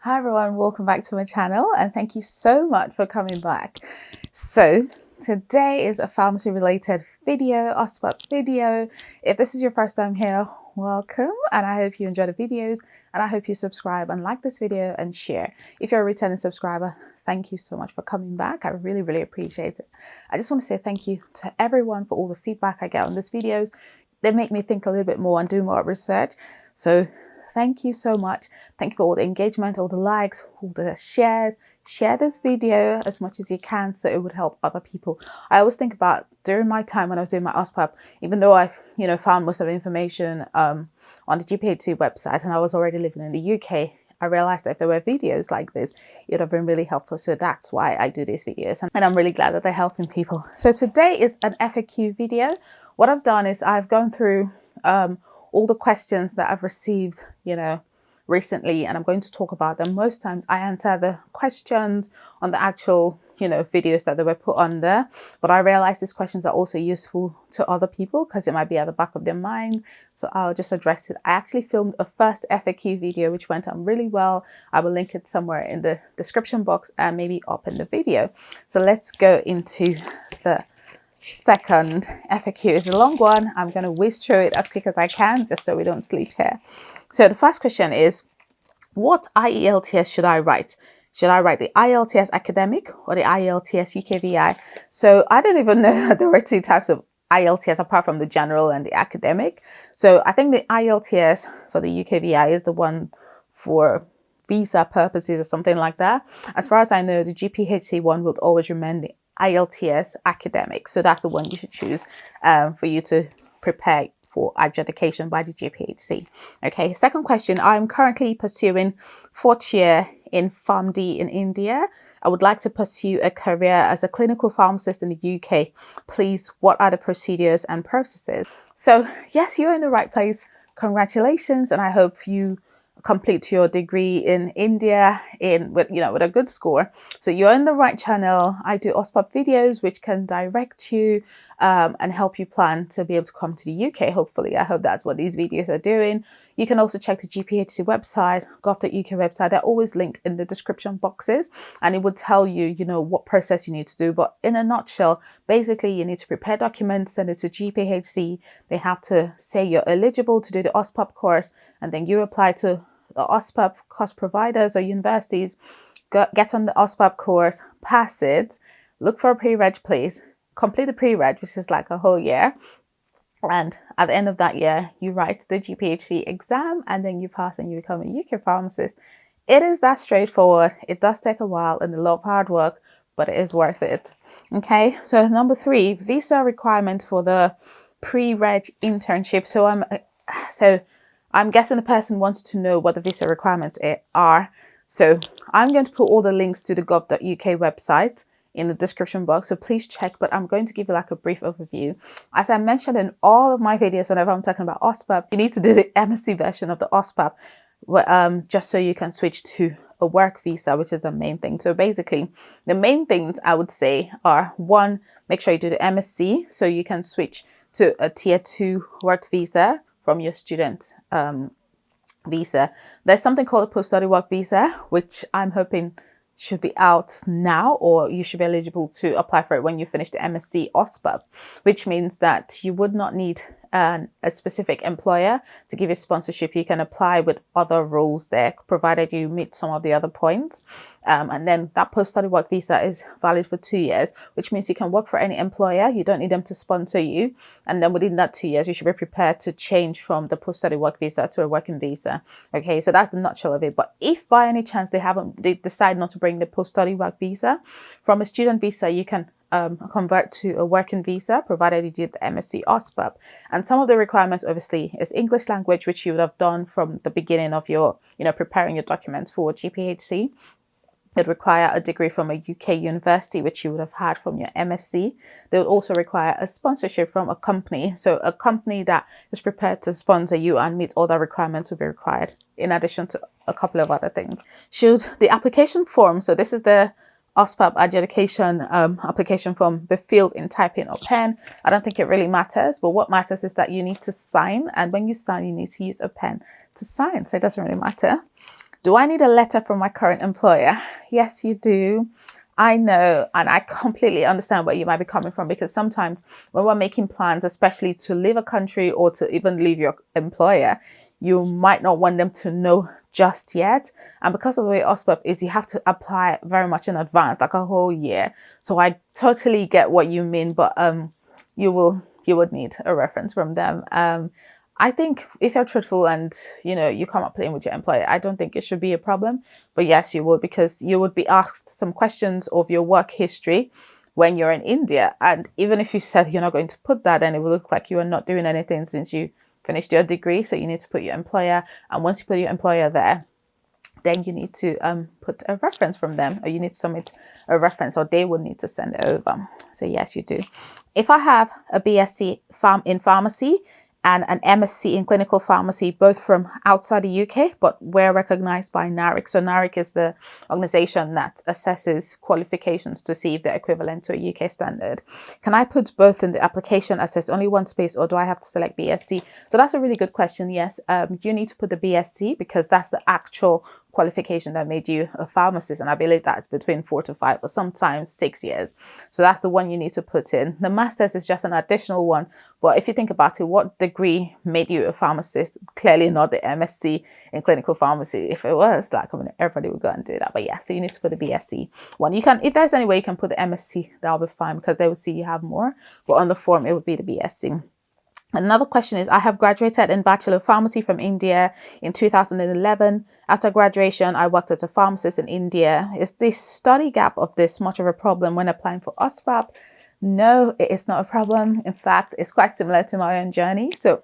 Hi everyone, welcome back to my channel and thank you so much for coming back. So today is a pharmacy related video, Ospap video. If this is your first time here, welcome, and I hope you enjoy the videos and I hope you subscribe and like this video and share. If you're a returning subscriber, thank you so much for coming back. I really appreciate it. I just want to say thank you to everyone for all the feedback I get on these videos. They make me think a little bit more and do more research. So thank you so much. Thank you for all the engagement, all the likes, all the shares. Share this video as much as you can so it would help other people. I always think about during my time when I was doing my Ospap, even though I found most of the information on the GPHC website and I was already living in the UK, I realized that if there were videos like this, it would have been really helpful. So that's why I do these videos. And I'm really glad that they're helping people. So today is an FAQ video. What I've done is I've gone through all the questions that I've received, recently, and I'm going to talk about them. Most times I answer the questions on the actual, videos that they were put on there. But I realize these questions are also useful to other people because it might be at the back of their mind. So I'll just address it. I actually filmed a first FAQ video, which went on really well. I will link it somewhere in the description box and maybe up in the video. So let's go into the second FAQ. Is a long one. I'm going to whiz through it as quick as I can just so we don't sleep here. So the first question is, what IELTS should I write? Should I write the IELTS academic or the IELTS UKVI? So I didn't even know that there were two types of IELTS apart from the general and the academic. So I think the IELTS for the UKVI is the one for visa purposes or something like that. As far as I know, the GPHC one will always remain the IELTS academic. So that's the one you should choose for you to prepare for adjudication by the GPHC. Okay, second question. I'm currently pursuing 4th year in PharmD in India. I would like to pursue a career as a clinical pharmacist in the UK. Please, what are the procedures and processes? So yes, you're in the right place. Congratulations, and I hope you complete your degree in India with a good score. So you're in the right channel. I do Ospap videos which can direct you and help you plan to be able to come to the UK. Hopefully, I hope that's what these videos are doing. You can also check the GPHC website, gov.uk website. They're always linked in the description boxes and it would tell you, what process you need to do. But in a nutshell, basically you need to prepare documents, send it to GPHC. They have to say you're eligible to do the Ospap course, and then you apply to the Ospap course providers or universities, get on the Ospap course, pass it, look for a pre-reg place, complete the pre-reg, which is like a whole year. And at the end of that year, you write the GPHC exam and then you pass and you become a UK pharmacist. It is that straightforward. It does take a while and a lot of hard work, but it is worth it. Okay, so number 3, visa requirement for the pre-reg internship. So I'm guessing the person wants to know what the visa requirements are. So I'm going to put all the links to the gov.uk website in the description box. So please check, but I'm going to give you like a brief overview. As I mentioned in all of my videos, whenever I'm talking about Ospap, you need to do the MSc version of the Ospap, just so you can switch to a work visa, which is the main thing. So basically, the main things I would say are, 1, make sure you do the MSc so you can switch to a tier 2 work visa from your student visa. There's something called a post-study work visa, which I'm hoping should be out now, or you should be eligible to apply for it when you finish the MSc Ospap, which means that you would not need a specific employer to give you sponsorship. You can apply with other rules there, provided you meet some of the other points. And then that post-study work visa is valid for 2 years, which means you can work for any employer. You don't need them to sponsor you. And then within that 2 years, you should be prepared to change from the post-study work visa to a working visa. Okay, so that's the nutshell of it. But if by any chance they decide not to bring the post-study work visa, from a student visa, you can convert to a working visa, provided you did the MSc Ospap. And some of the requirements obviously is English language, which you would have done from the beginning of your, preparing your documents for GPHC. It would require a degree from a UK university, which you would have had from your MSc. They would also require a sponsorship from a company. So a company that is prepared to sponsor you and meet all the requirements will be required, in addition to a couple of other things. Should the application form, so this is the Ospap adjudication application form, be filled in typing or pen? I don't think it really matters, but what matters is that you need to sign, and when you sign, you need to use a pen to sign, so it doesn't really matter. Do I need a letter from my current employer? Yes, you do. I know, and I completely understand where you might be coming from, because sometimes when we're making plans, especially to leave a country or to even leave your employer, you might not want them to know just yet. And because of the way Ospap is, you have to apply very much in advance, like a whole year. So I totally get what you mean, but you would need a reference from them. I think if you're truthful and, you come up playing with your employer, I don't think it should be a problem. But yes, you would, because you would be asked some questions of your work history when you're in India. And even if you said you're not going to put that, then it will look like you are not doing anything since you finished your degree. So you need to put your employer. And once you put your employer there, then you need to put a reference from them, or you need to submit a reference, or they will need to send it over. So yes, you do. If I have a BSc in pharmacy and an MSc in clinical pharmacy, both from outside the UK, but we're recognized by NARIC. So NARIC is the organization that assesses qualifications to see if they're equivalent to a UK standard. Can I put both in the application as there's only one space, or do I have to select BSc? So that's a really good question. Yes, you need to put the BSc, because that's the actual qualification that made you a pharmacist, and I believe that's between 4 to 5 or sometimes 6 years. So that's the one you need to put in. The master's is just an additional one, but if you think about it, what degree made you a pharmacist? Clearly not the MSc in clinical pharmacy. If it was, like, everybody would go and do that. But yeah, so you need to put the BSc one. You can, if there's any way you can put the MSc, that'll be fine, because they will see you have more, but on the form it would be the BSc. Another question is, I have graduated in Bachelor of Pharmacy from India in 2011. After graduation, I worked as a pharmacist in India. Is this study gap of this much of a problem when applying for Ospap? No, it is not a problem. In fact, it's quite similar to my own journey. So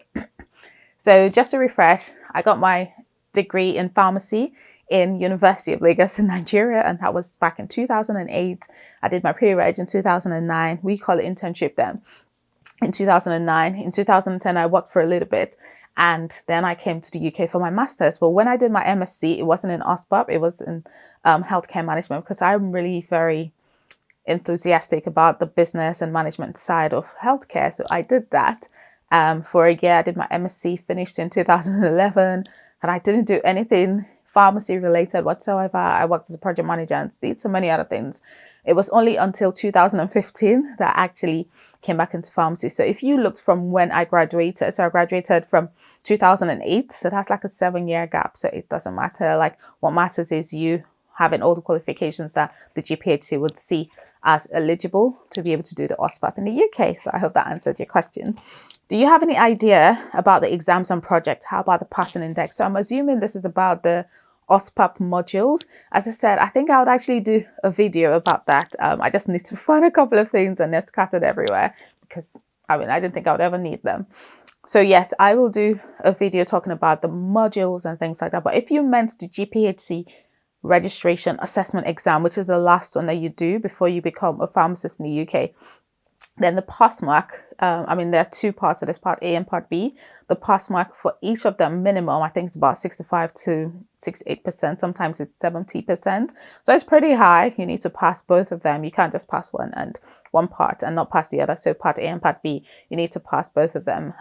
just to refresh, I got my degree in pharmacy in University of Lagos in Nigeria, and that was back in 2008. I did my pre-reg in 2009. We call it internship then. In 2009, in 2010, I worked for a little bit, and then I came to the UK for my master's. But when I did my MSc, it wasn't in Ospap, it was in healthcare management, because I'm really very enthusiastic about the business and management side of healthcare. So I did that for a year. I did my MSc, finished in 2011, and I didn't do anything pharmacy related whatsoever. I worked as a project manager and did so many other things. It was only until 2015 that I actually came back into pharmacy. So if you looked from when I graduated, so I graduated from 2008, so that's like a 7-year gap. So it doesn't matter. Like, what matters is you having all the qualifications that the GPHC would see as eligible to be able to do the Ospap in the UK. So I hope that answers your question. Do you have any idea about the exams and projects? How about the passing index? So I'm assuming this is about the Ospap modules. As I said, I think I would actually do a video about that. I just need to find a couple of things, and they're scattered everywhere, because I didn't think I would ever need them. So yes, I will do a video talking about the modules and things like that. But if you meant the GPHC registration assessment exam, which is the last one that you do before you become a pharmacist in the UK, then the pass mark, there are two parts of this, part A and part B. The pass mark for each of them minimum, I think, is about 65 to 68%. Sometimes it's 70%. So it's pretty high. You need to pass both of them. You can't just pass one part and not pass the other. So part A and part B, you need to pass both of them.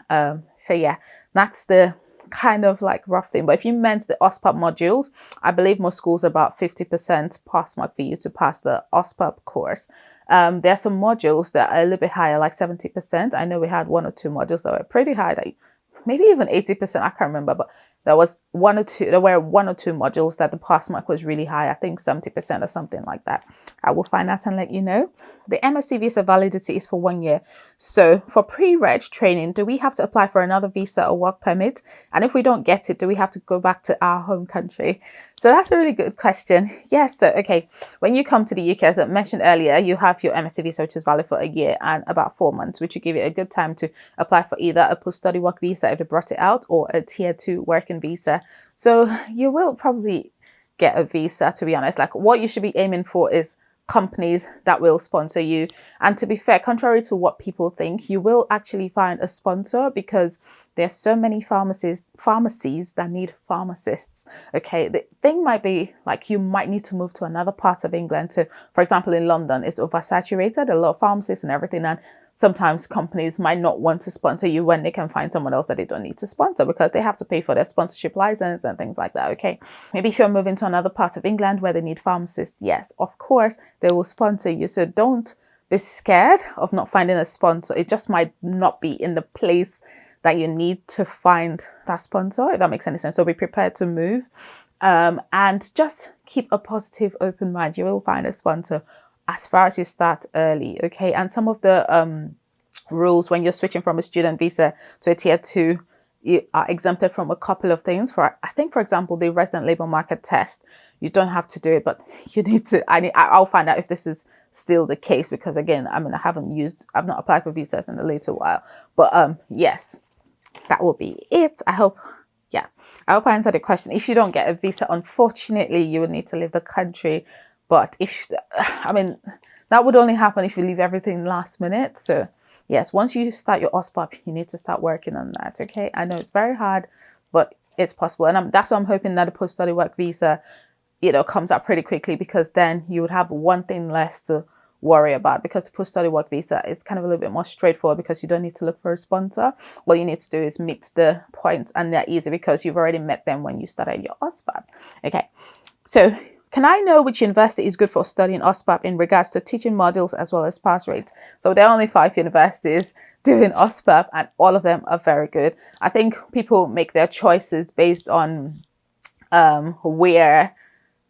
So yeah, that's the kind of like rough thing. But if you meant the Ospap modules, I believe most schools are about 50% pass mark for you to pass the Ospap course. There are some modules that are a little bit higher, like 70%. I know we had 1 or 2 modules that were pretty high, like maybe even 80%, I can't remember, but there were 1 or 2 modules that the pass mark was really high. I think 70% or something like that. I will find out and let you know. The MSc visa validity is for 1 year. So for pre-reg training, do we have to apply for another visa or work permit? And if we don't get it, do we have to go back to our home country? So that's a really good question. Yes. So, okay. When you come to the UK, as I mentioned earlier, you have your MSc visa, which is valid for a year and about 4 months, which will give you a good time to apply for either a post-study work visa if you brought it out, or a tier 2 working visa. So you will probably get a visa, to be honest. Like, what you should be aiming for is companies that will sponsor you. And to be fair, contrary to what people think, you will actually find a sponsor, because there's so many pharmacies that need pharmacists. Okay, the thing might be like, you might need to move to another part of England. So for example, in London, it's oversaturated, a lot of pharmacists and everything, and sometimes companies might not want to sponsor you when they can find someone else that they don't need to sponsor because they have to pay for their sponsorship license and things like that. Okay. Maybe if you're moving to another part of England where they need pharmacists, yes, of course, they will sponsor you. So don't be scared of not finding a sponsor. It just might not be in the place that you need to find that sponsor, if that makes any sense. So be prepared to move, and just keep a positive, open mind. You will find a sponsor as far as you start early, okay? And some of the rules when you're switching from a student visa to a tier 2, you are exempted from a couple of things. I think, for example, the resident labor market test, you don't have to do it, but you need to. I'll find out if this is still the case, because again, I mean, I've not applied for visas in a little while, but yes, that will be it. I hope I answered the question. If you don't get a visa, unfortunately, you will need to leave the country. But that would only happen if you leave everything last minute. So yes, once you start your Ospap, you need to start working on that. Okay. I know it's very hard, but it's possible. And that's why I'm hoping that the post-study work visa, comes out pretty quickly, because then you would have one thing less to worry about, because the post-study work visa is kind of a little bit more straightforward because you don't need to look for a sponsor. All you need to do is meet the points, and they're easy because you've already met them when you started your Ospap. Okay. So can I know which university is good for studying Ospap in regards to teaching modules as well as pass rates? So there are only 5 universities doing Ospap, and all of them are very good. I think people make their choices based on where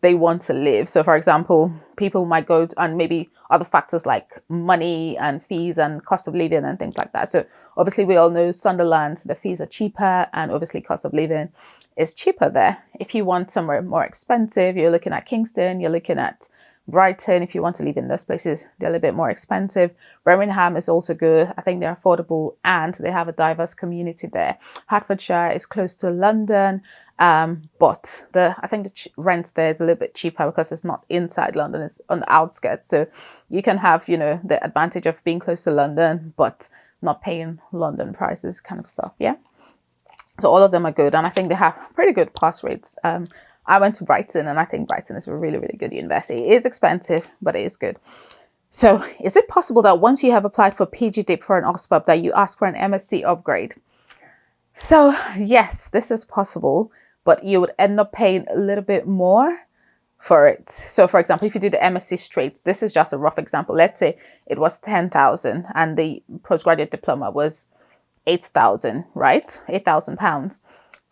they want to live. So for example, people might go to, and maybe other factors like money and fees and cost of living and things like that. So obviously we all know Sunderland, the fees are cheaper, and obviously cost of living is cheaper there. If you want somewhere more expensive, you're looking at Kingston, you're looking at Brighton. If you want to live in those places, they're a little bit more expensive. Birmingham is also good. I think they're affordable and they have a diverse community there. Hertfordshire is close to London, but I think the rent there is a little bit cheaper because it's not inside London, it's on the outskirts. So you can have, the advantage of being close to London, but not paying London prices kind of stuff. Yeah. So all of them are good, and I think they have pretty good pass rates. I went to Brighton, and I think Brighton is a really, really good university. It is expensive, but it is good. So is it possible that once you have applied for PGDIP for an Ospap that you ask for an MSc upgrade? So yes, this is possible, but you would end up paying a little bit more for it. So for example, if you do the MSc straight, this is just a rough example. Let's say it was 10,000 and the postgraduate diploma was 8,000, right? £8,000.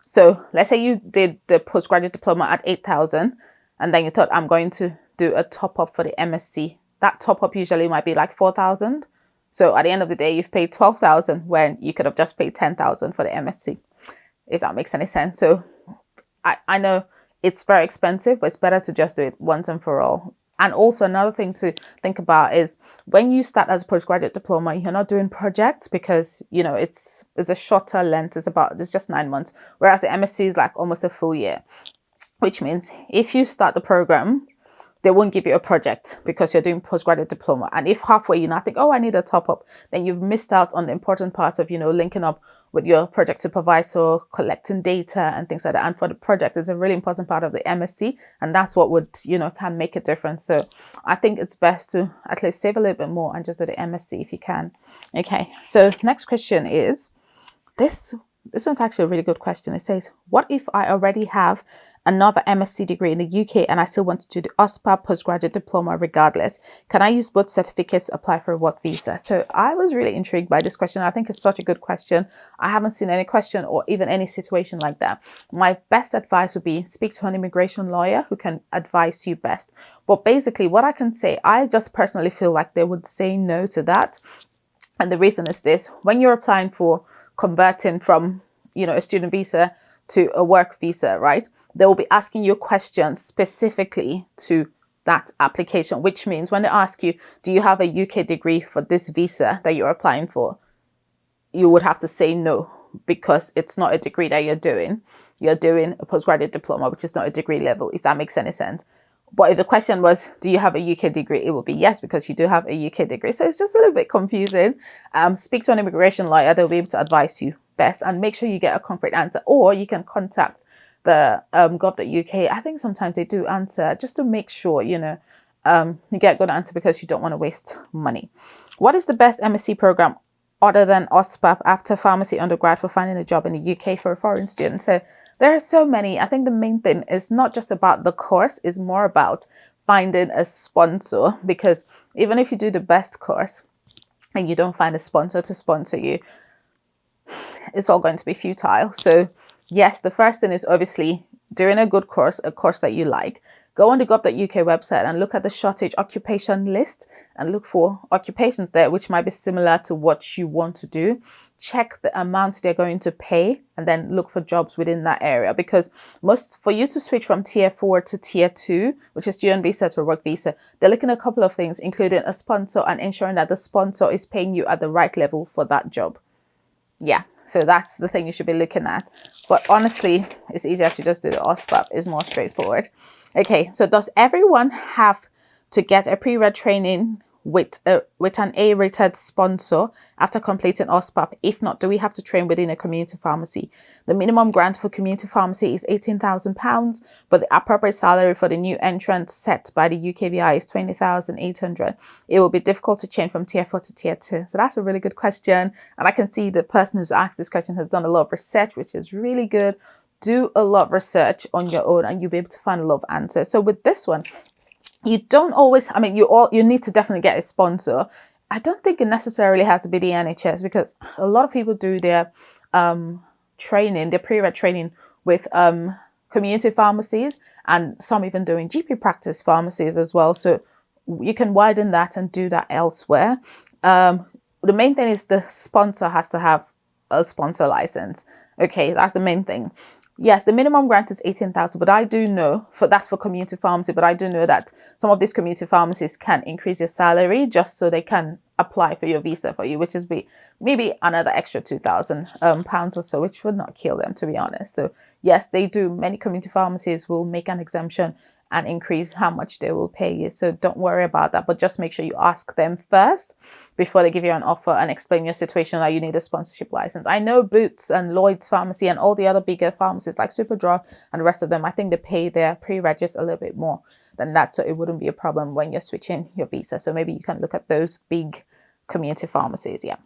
So let's say you did the postgraduate diploma at 8,000 and then you thought, I'm going to do a top up for the MSc. That top up usually might be like 4,000. So at the end of the day, you've paid 12,000 when you could have just paid 10,000 for the MSc, if that makes any sense. So I know it's very expensive, but it's better to just do it once and for all. And also another thing to think about is when you start as a postgraduate diploma, you're not doing projects because, it's a shorter length. It's just 9 months. Whereas the MSc is like almost a full year, which means if you start the program, they won't give you a project because you're doing postgraduate diploma. And if halfway you now think, oh, I need a top up, then you've missed out on the important part of, linking up with your project supervisor, collecting data and things like that. And for the project, it's a really important part of the MSc. And that's what would, can make a difference. So I think it's best to at least save a little bit more and just do the MSc if you can. Okay. So next question is this one's actually a really good question. It says, what if I already have another MSc degree in the UK and I still want to do the Ospap postgraduate diploma regardless? Can I use both certificates to apply for a work visa? So I was really intrigued by this question. I think it's such a good question. I haven't seen any question or even any situation like that. My best advice would be speak to an immigration lawyer who can advise you best. But basically what I can say, I just personally feel like they would say no to that. And the reason is this: when you're applying for converting from, a student visa to a work visa, right? They will be asking you questions specifically to that application, which means when they ask you, do you have a UK degree for this visa that you're applying for? You would have to say no, because it's not a degree that you're doing. You're doing a postgraduate diploma, which is not a degree level, if that makes any sense. But if the question was, do you have a UK degree? It would be yes, because you do have a UK degree. So it's just a little bit confusing. Speak to an immigration lawyer. They'll be able to advise you best, and make sure you get a concrete answer. Or you can contact the gov.uk. I think sometimes they do answer, just to make sure, you get a good answer because you don't want to waste money. What is the best MSc program other than Ospap after pharmacy undergrad for finding a job in the UK for a foreign student? So there are so many. I think the main thing is not just about the course, it's more about finding a sponsor, because even if you do the best course and you don't find a sponsor to sponsor you, it's all going to be futile. So yes, the first thing is obviously doing a good course, a course that you like. Go on the gov.uk website and look at the shortage occupation list and look for occupations there which might be similar to what you want to do. Check the amount they're going to pay and then look for jobs within that area, because for you to switch from tier 4 to tier 2, which is student visa to work visa, they're looking at a couple of things, including a sponsor and ensuring that the sponsor is paying you at the right level for that job. Yeah, so that's the thing you should be looking at. But honestly, it's easier to just do the Ospap. It's more straightforward. Okay, so does everyone have to get a pre-reg training with an A-rated sponsor after completing Ospap? If not, do we have to train within a community pharmacy? The minimum grant for community pharmacy is £18,000, but the appropriate salary for the new entrant set by the UKVI is £20,800. It will be difficult to change from tier 4 to tier 2. So that's a really good question. And I can see the person who's asked this question has done a lot of research, which is really good. Do a lot of research on your own and you'll be able to find a lot of answers. So with this one, you don't always, I mean, you need to definitely get a sponsor. I don't think it necessarily has to be the NHS, because a lot of people do their training, their pre-reg training with community pharmacies, and some even doing GP practice pharmacies as well. So you can widen that and do that elsewhere. The main thing is the sponsor has to have a sponsor license. Okay, that's the main thing. Yes, the minimum grant is 18,000, but I do know that's for community pharmacy, but I do know that some of these community pharmacies can increase your salary just so they can apply for your visa for you, which is maybe another extra £2,000 or so, which would not kill them, to be honest. So yes, they do. Many community pharmacies will make an exemption and increase how much they will pay you. So don't worry about that, but just make sure you ask them first before they give you an offer and explain your situation that you need a sponsorship license. I know Boots and Lloyd's Pharmacy and all the other bigger pharmacies like Superdrug and the rest of them, I think they pay their pre-regis a little bit more than that. So it wouldn't be a problem when you're switching your visa. So maybe you can look at those big community pharmacies. Yeah.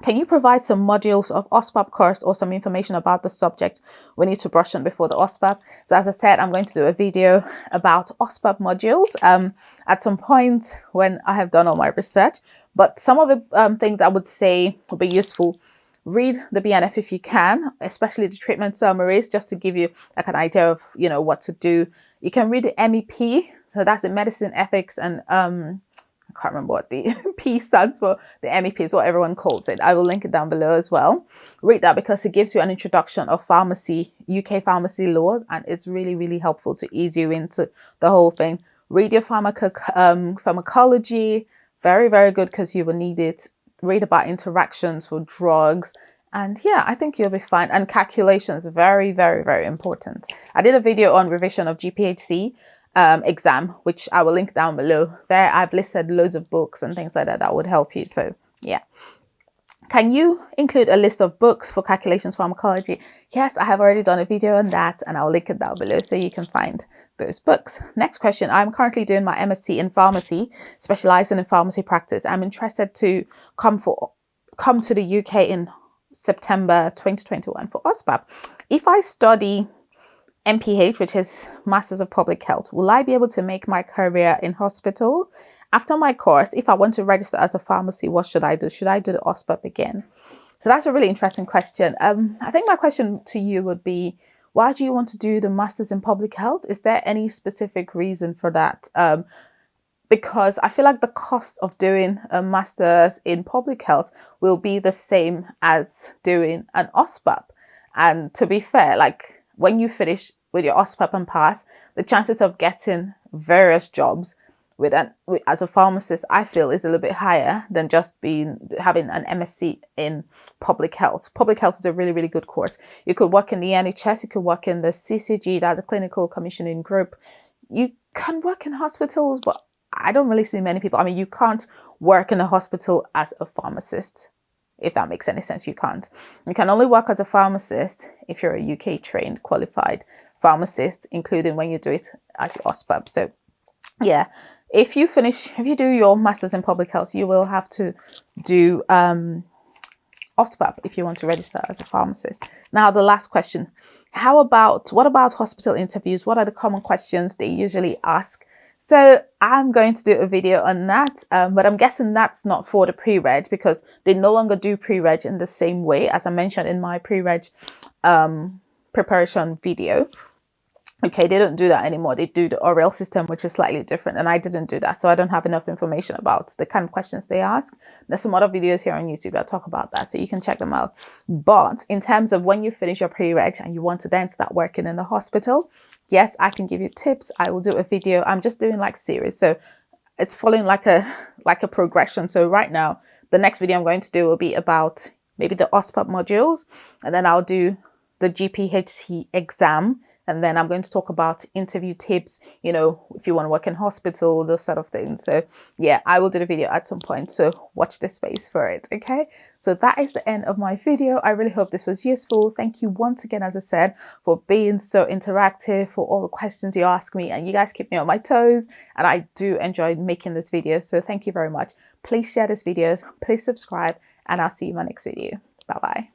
Can you provide some modules of Ospap course or some information about the subject we need to brush on before the Ospap? So as I said, I'm going to do a video about Ospap modules at some point when I have done all my research. But some of the things I would say would be useful. Read the BNF if you can, especially the treatment summaries, just to give you like an idea of, what to do. You can read the MEP. So that's the medicine, ethics, and I can't remember what the P stands for. The MEP is what everyone calls it. I will link it down below as well. Read that because it gives you an introduction of pharmacy, UK pharmacy laws, and it's really, really helpful to ease you into the whole thing. Read your pharmacology. Very, very good because you will need it. Read about interactions for drugs. And yeah, I think you'll be fine. And calculations, very, very, very important. I did a video on revision of GPHC exam, which I will link down below. There I've listed loads of books and things like that would help you. So yeah. Can you include a list of books for calculations pharmacology? Yes, I have already done a video on that and I'll link it down below so you can find those books. Next question. I'm currently doing my MSc in pharmacy, specializing in pharmacy practice. I'm interested to come to the UK in September 2021 for Ospap. If I study MPH, which is Masters of Public Health, will I be able to make my career in hospital? After my course, if I want to register as a pharmacy, what should I do? Should I do the Ospap again? So that's a really interesting question. I think my question to you would be, why do you want to do the Masters in Public Health? Is there any specific reason for that? Because I feel like the cost of doing a Masters in Public Health will be the same as doing an Ospap. And to be fair, like, when you finish with your Ospap and pass, the chances of getting various jobs as a pharmacist, I feel, is a little bit higher than just having an MSc in public health. Public health is a really, really good course. You could work in the NHS, you could work in the CCG, that's a clinical commissioning group. You can work in hospitals, but I don't really see many people. I mean, you can't work in a hospital as a pharmacist. If that makes any sense, you can't. You can only work as a pharmacist if you're a UK trained, qualified pharmacist, including when you do it as your Ospap. So yeah, if you do your master's in public health, you will have to do Ospap if you want to register as a pharmacist. Now, the last question, what about hospital interviews? What are the common questions they usually ask? So I'm going to do a video on that, but I'm guessing that's not for the pre-reg, because they no longer do pre-reg in the same way as I mentioned in my pre-reg preparation video. Okay, they don't do that anymore. They do the oral system, which is slightly different, and I didn't do that, so I don't have enough information about the kind of questions they ask. There's some other videos here on YouTube that talk about that, so you can check them out. But in terms of when you finish your pre-reg and you want to then start working in the hospital, yes, I can give you tips. I will do a video. I'm just doing like series, so it's following like a progression. So right now, the next video I'm going to do will be about maybe the Ospap modules, and then I'll do the GPHC exam, and then I'm going to talk about interview tips, you know, if you want to work in hospital, those sort of things. So yeah, I will do the video at some point, so watch this space for it. Okay, so that is the end of my video. I really hope this was useful. Thank you once again, as I said, for being so interactive, for all the questions you ask me, and you guys keep me on my toes, and I do enjoy making this video, so thank you very much. Please share this video, please subscribe, and I'll see you in my next video. Bye bye.